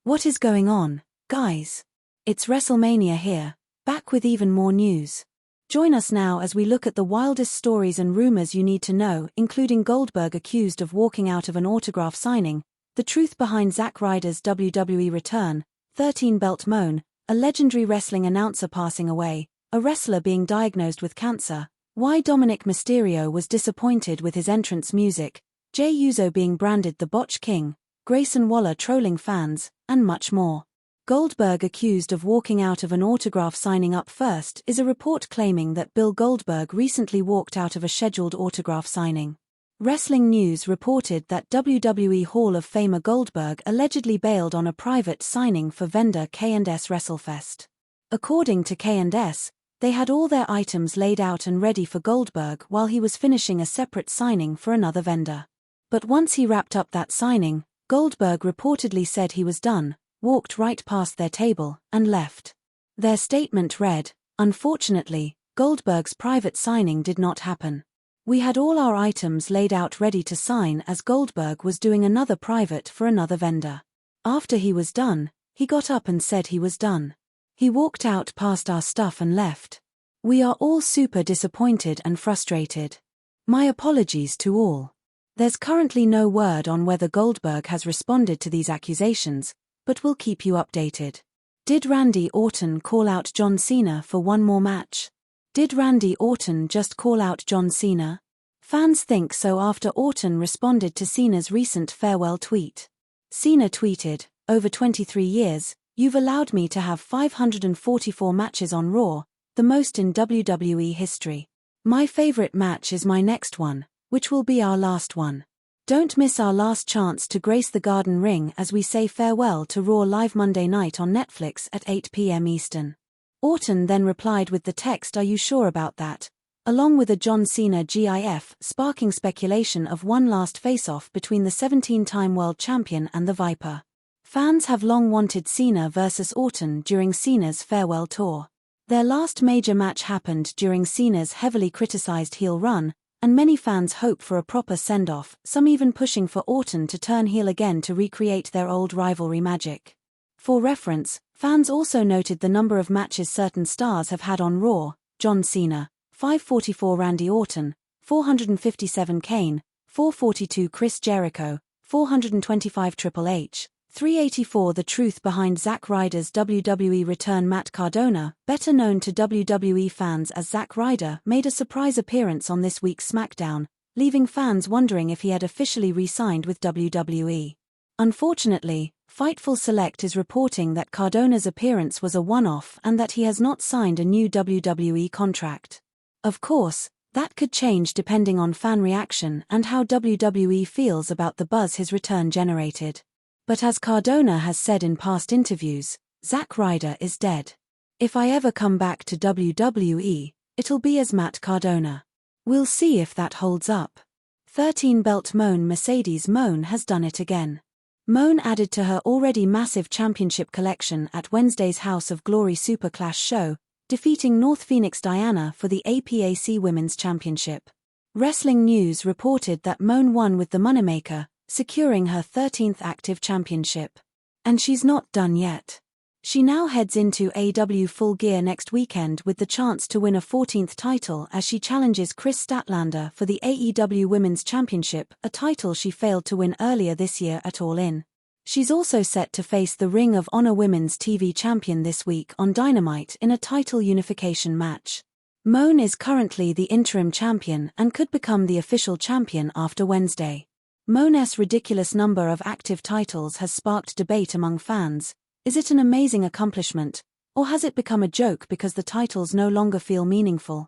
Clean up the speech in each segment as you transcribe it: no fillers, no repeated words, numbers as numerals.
What is going on, guys? It's WrestleMania here, back with even more news. Join us now as we look at the wildest stories and rumors you need to know, including Goldberg accused of walking out of an autograph signing, the truth behind Zack Ryder's WWE return, 13-belt moan, a legendary wrestling announcer passing away, a wrestler being diagnosed with cancer, why Dominic Mysterio was disappointed with his entrance music, Jey Uso being branded the Botch King, Grayson Waller trolling fans, and much more. Goldberg accused of walking out of an autograph signing. Up first is a report claiming that Bill Goldberg recently walked out of a scheduled autograph signing. Wrestling News reported that WWE Hall of Famer Goldberg allegedly bailed on a private signing for vendor K&S WrestleFest. According to K&S, they had all their items laid out and ready for Goldberg while he was finishing a separate signing for another vendor. But once he wrapped up that signing, Goldberg reportedly said he was done, walked right past their table, and left. Their statement read, "Unfortunately, Goldberg's private signing did not happen. We had all our items laid out ready to sign as Goldberg was doing another private for another vendor. After he was done, he got up and said he was done. He walked out past our stuff and left. We are all super disappointed and frustrated. My apologies to all." There's currently no word on whether Goldberg has responded to these accusations, but we'll keep you updated. Did Randy Orton call out John Cena for one more match? Did Randy Orton just call out John Cena? Fans think so after Orton responded to Cena's recent farewell tweet. Cena tweeted, "Over 23 years, you've allowed me to have 544 matches on Raw, the most in WWE history. My favorite match is my next one, which will be our last one. Don't miss our last chance to grace the Garden Ring as we say farewell to Raw live Monday night on Netflix at 8 p.m. Eastern." Orton then replied with the text, "Are you sure about that?" along with a John Cena GIF, sparking speculation of one last face-off between the 17-time world champion and the Viper. Fans have long wanted Cena versus Orton during Cena's farewell tour. Their last major match happened during Cena's heavily criticized heel run, and many fans hope for a proper send-off, some even pushing for Orton to turn heel again to recreate their old rivalry magic. For reference, fans also noted the number of matches certain stars have had on Raw: John Cena, 544; Randy Orton, 457; Kane, 442; Chris Jericho, 425; Triple H, 384. The truth behind Zack Ryder's WWE return. Matt Cardona, better known to WWE fans as Zack Ryder, made a surprise appearance on this week's SmackDown, leaving fans wondering if he had officially re-signed with WWE. Unfortunately, Fightful Select is reporting that Cardona's appearance was a one-off and that he has not signed a new WWE contract. Of course, that could change depending on fan reaction and how WWE feels about the buzz his return generated. But as Cardona has said in past interviews, Zack Ryder is dead. If I ever come back to WWE, it'll be as Matt Cardona. We'll see if that holds up. 13-belt moan. Mercedes Moan has done it again. Moan added to her already massive championship collection at Wednesday's House of Glory Super Clash show, defeating North Phoenix Diana for the APAC Women's Championship. Wrestling News reported that Moan won with the Moneymaker, securing her 13th active championship. And she's not done yet. She now heads into AEW Full Gear next weekend with the chance to win a 14th title as she challenges Chris Statlander for the AEW Women's Championship, a title she failed to win earlier this year at All In. She's also set to face the Ring of Honor Women's TV Champion this week on Dynamite in a title unification match. Moan is currently the interim champion and could become the official champion after Wednesday. Moan's ridiculous number of active titles has sparked debate among fans. Is it an amazing accomplishment, or has it become a joke because the titles no longer feel meaningful?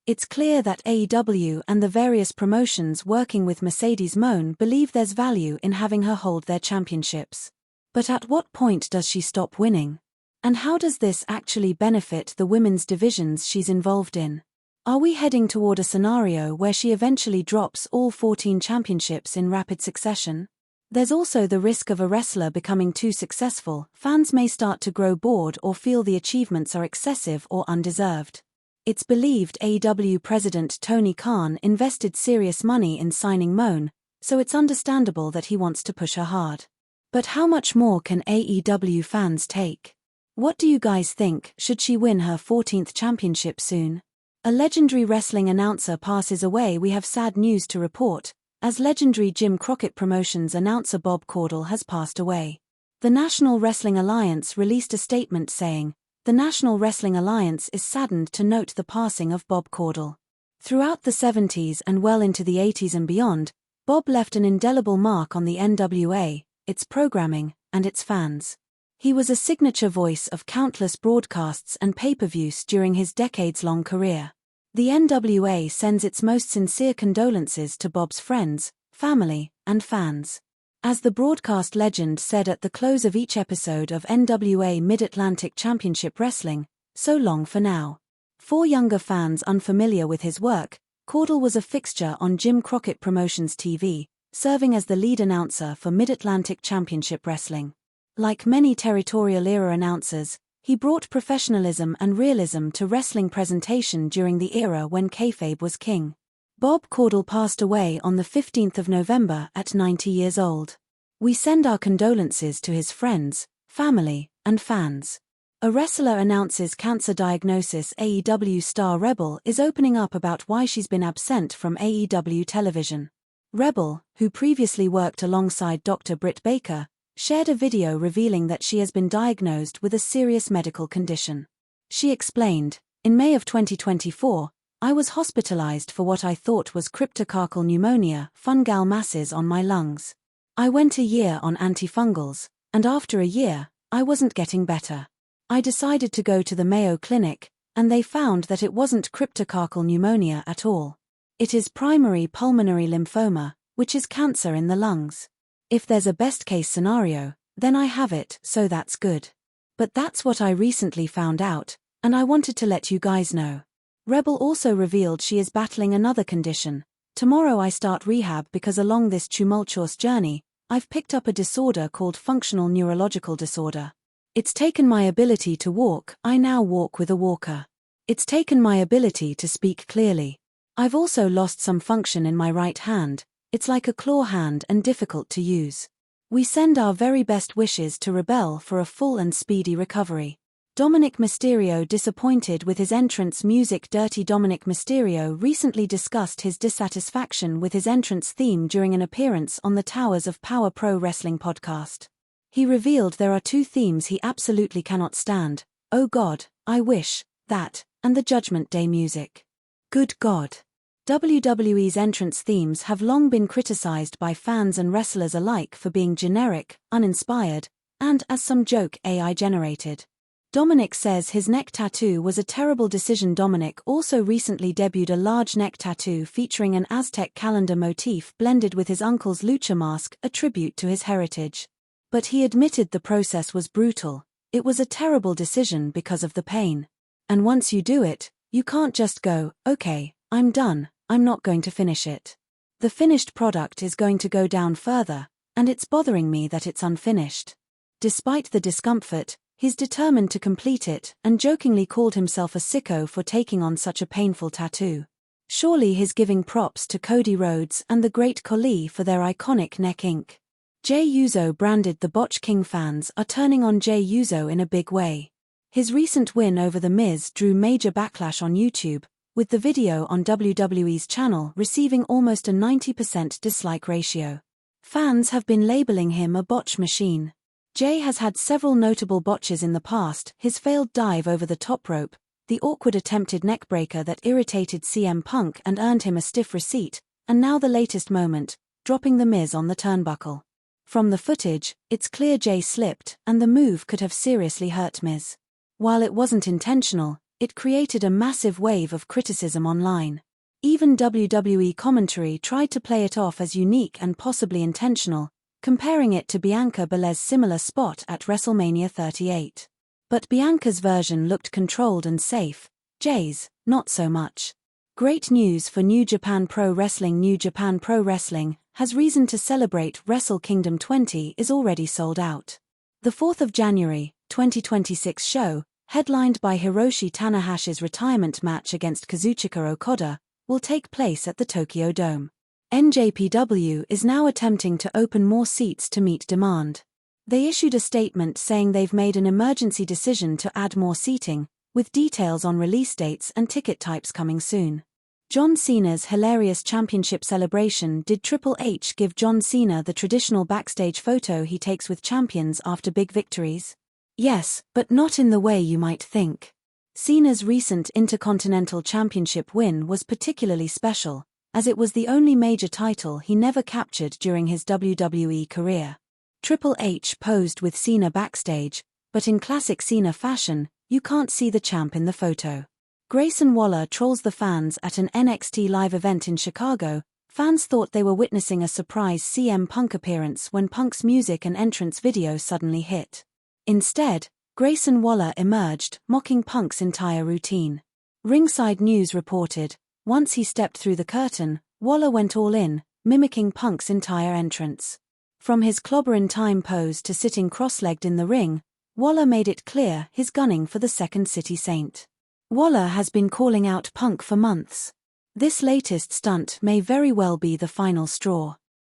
It's clear that AEW and the various promotions working with Mercedes Moan believe there's value in having her hold their championships. But at what point does she stop winning? And how does this actually benefit the women's divisions she's involved in? Are we heading toward a scenario where she eventually drops all 14 championships in rapid succession? There's also the risk of a wrestler becoming too successful. Fans may start to grow bored or feel the achievements are excessive or undeserved. It's believed AEW President Tony Khan invested serious money in signing Moan, so it's understandable that he wants to push her hard. But how much more can AEW fans take? What do you guys think? Should she win her 14th championship soon? A legendary wrestling announcer passes away. We have sad news to report, as legendary Jim Crockett Promotions announcer Bob Caudle has passed away. The National Wrestling Alliance released a statement saying, "The National Wrestling Alliance is saddened to note the passing of Bob Caudle. Throughout the 70s and well into the 80s and beyond, Bob left an indelible mark on the NWA, its programming, and its fans. He was a signature voice of countless broadcasts and pay-per-views during his decades-long career. The NWA sends its most sincere condolences to Bob's friends, family, and fans." As the broadcast legend said at the close of each episode of NWA Mid-Atlantic Championship Wrestling, "So long for now." For younger fans unfamiliar with his work, Caudle was a fixture on Jim Crockett Promotions TV, serving as the lead announcer for Mid-Atlantic Championship Wrestling. Like many territorial-era announcers, he brought professionalism and realism to wrestling presentation during the era when kayfabe was king. Bob Caudle passed away on the 15th of November at 90 years old. We send our condolences to his friends, family, and fans. A wrestler announces cancer diagnosis. AEW star Rebel is opening up about why she's been absent from AEW television. Rebel, who previously worked alongside Dr. Britt Baker, shared a video revealing that she has been diagnosed with a serious medical condition. She explained, "In May of 2024, I was hospitalized for what I thought was cryptococcal pneumonia, fungal masses on my lungs. I went a year on antifungals, and after a year, I wasn't getting better. I decided to go to the Mayo Clinic, and they found that it wasn't cryptococcal pneumonia at all. It is primary pulmonary lymphoma, which is cancer in the lungs. If there's a best-case scenario, then I have it, so that's good. But that's what I recently found out, and I wanted to let you guys know." Rebel also revealed she is battling another condition. "Tomorrow I start rehab because along this tumultuous journey, I've picked up a disorder called functional neurological disorder. It's taken my ability to walk. I now walk with a walker. It's taken my ability to speak clearly. I've also lost some function in my right hand. It's like a claw hand and difficult to use. We send our very best wishes to Rebel for a full and speedy recovery." Dominic Mysterio disappointed with his entrance music. Dirty Dominic Mysterio recently discussed his dissatisfaction with his entrance theme during an appearance on the Towers of Power Pro Wrestling podcast. He revealed there are two themes he absolutely cannot stand: "Oh God, I wish," that, and the Judgment Day music. Good God. WWE's entrance themes have long been criticized by fans and wrestlers alike for being generic, uninspired, and, as some joke, AI-generated. Dominic says his neck tattoo was a terrible decision. Dominic also recently debuted a large neck tattoo featuring an Aztec calendar motif blended with his uncle's lucha mask, a tribute to his heritage. But he admitted the process was brutal. "It was a terrible decision because of the pain. And once you do it, you can't just go, okay, I'm done, I'm not going to finish it. The finished product is going to go down further, and it's bothering me that it's unfinished." Despite the discomfort, he's determined to complete it, and jokingly called himself a sicko for taking on such a painful tattoo. Surely he's giving props to Cody Rhodes and the Great Khali for their iconic neck ink. Jey Uso branded the Botch King fans are turning on Jey Uso in a big way. His recent win over The Miz drew major backlash on YouTube, with the video on WWE's channel receiving almost a 90% dislike ratio. Fans have been labeling him a botch machine. Jey has had several notable botches in the past: his failed dive over the top rope, the awkward attempted neckbreaker that irritated CM Punk and earned him a stiff receipt, and now the latest moment, dropping The Miz on the turnbuckle. From the footage, it's clear Jey slipped, and the move could have seriously hurt Miz. While it wasn't intentional, it created a massive wave of criticism online. Even WWE commentary tried to play it off as unique and possibly intentional, comparing it to Bianca Belair's similar spot at WrestleMania 38. But Bianca's version looked controlled and safe, Jey's, not so much. Great news for New Japan Pro Wrestling. New Japan Pro Wrestling has reason to celebrate. Wrestle Kingdom 20 is already sold out. The 4th of January, 2026 show, headlined by Hiroshi Tanahashi's retirement match against Kazuchika Okada, will take place at the Tokyo Dome. NJPW is now attempting to open more seats to meet demand. They issued a statement saying they've made an emergency decision to add more seating, with details on release dates and ticket types coming soon. John Cena's hilarious championship celebration. Did Triple H give John Cena the traditional backstage photo he takes with champions after big victories? Yes, but not in the way you might think. Cena's recent Intercontinental Championship win was particularly special, as it was the only major title he never captured during his WWE career. Triple H posed with Cena backstage, but in classic Cena fashion, you can't see the champ in the photo. Grayson Waller trolls the fans at an NXT live event in Chicago. Fans thought they were witnessing a surprise CM Punk appearance when Punk's music and entrance video suddenly hit. Instead, Grayson Waller emerged, mocking Punk's entire routine. Ringside News reported, once he stepped through the curtain, Waller went all in, mimicking Punk's entire entrance. From his clobberin' time pose to sitting cross-legged in the ring, Waller made it clear he's gunning for the Second City Saint. Waller has been calling out Punk for months. This latest stunt may very well be the final straw.